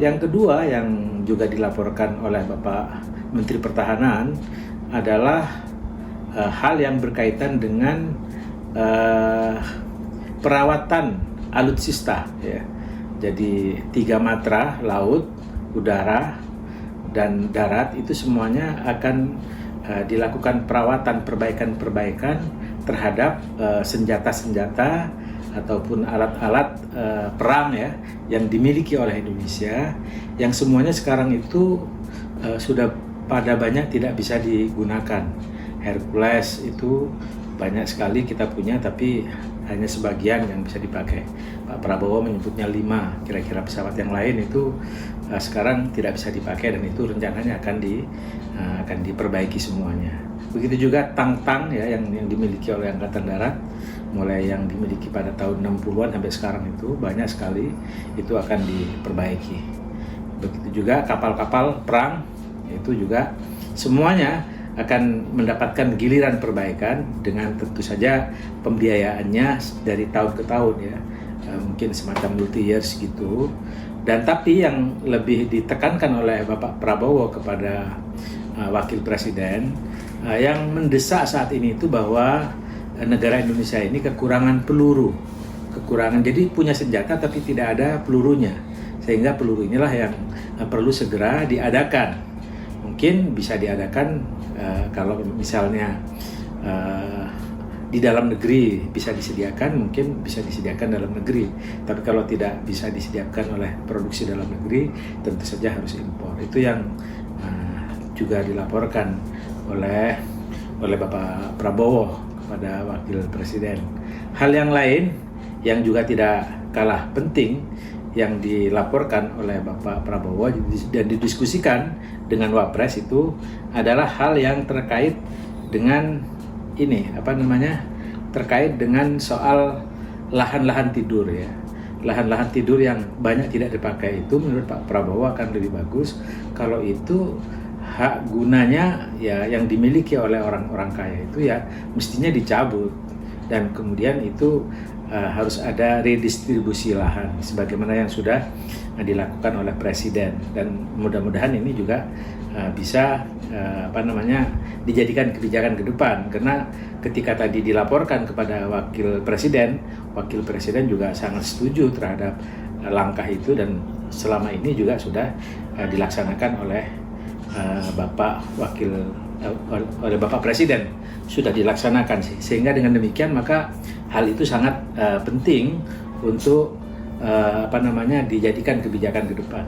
Yang kedua yang juga dilaporkan oleh Bapak Menteri Pertahanan adalah hal yang berkaitan dengan perawatan alutsista, ya. Jadi 3 matra, laut, udara, dan darat, itu semuanya akan dilakukan perawatan, perbaikan terhadap senjata-senjata ataupun alat-alat perang, ya, yang dimiliki oleh Indonesia, yang semuanya sekarang itu sudah pada banyak tidak bisa digunakan. Hercules itu banyak sekali kita punya, tapi hanya sebagian yang bisa dipakai. Pak Prabowo menyebutnya 5, kira-kira pesawat yang lain itu sekarang tidak bisa dipakai, dan itu rencananya akan diperbaiki semuanya. Begitu juga tang-tang, ya, yang dimiliki oleh Angkatan Darat, mulai yang dimiliki pada tahun 60-an sampai sekarang itu banyak sekali, itu akan diperbaiki. Begitu juga kapal-kapal perang, itu juga semuanya akan mendapatkan giliran perbaikan dengan tentu saja pembiayaannya dari tahun ke tahun, ya, mungkin semacam multi years gitu. Dan tapi yang lebih ditekankan oleh Bapak Prabowo kepada Wakil Presiden yang mendesak saat ini itu bahwa negara Indonesia ini kekurangan peluru, jadi punya senjata tapi tidak ada pelurunya, sehingga peluru inilah yang perlu segera diadakan. Mungkin bisa diadakan kalau misalnya di dalam negeri bisa disediakan, mungkin bisa disediakan dalam negeri. Tapi kalau tidak bisa disediakan oleh produksi dalam negeri, tentu saja harus impor. Itu yang juga dilaporkan oleh Bapak Prabowo kepada Wakil Presiden. Hal yang lain yang juga tidak kalah penting yang dilaporkan oleh Bapak Prabowo dan didiskusikan dengan Wapres itu adalah hal yang terkait dengan terkait dengan soal lahan-lahan tidur, ya. Lahan-lahan tidur yang banyak tidak dipakai itu menurut Pak Prabowo akan lebih bagus kalau itu hak gunanya, ya, yang dimiliki oleh orang-orang kaya itu, ya, mestinya dicabut, dan kemudian itu harus ada redistribusi lahan sebagaimana yang sudah dilakukan oleh Presiden, dan mudah-mudahan ini juga bisa dijadikan kebijakan ke depan, karena ketika tadi dilaporkan kepada Wakil Presiden juga sangat setuju terhadap langkah itu, dan selama ini juga sudah dilaksanakan oleh Bapak Presiden, sudah dilaksanakan, sehingga dengan demikian maka hal itu sangat penting untuk dijadikan kebijakan ke depan.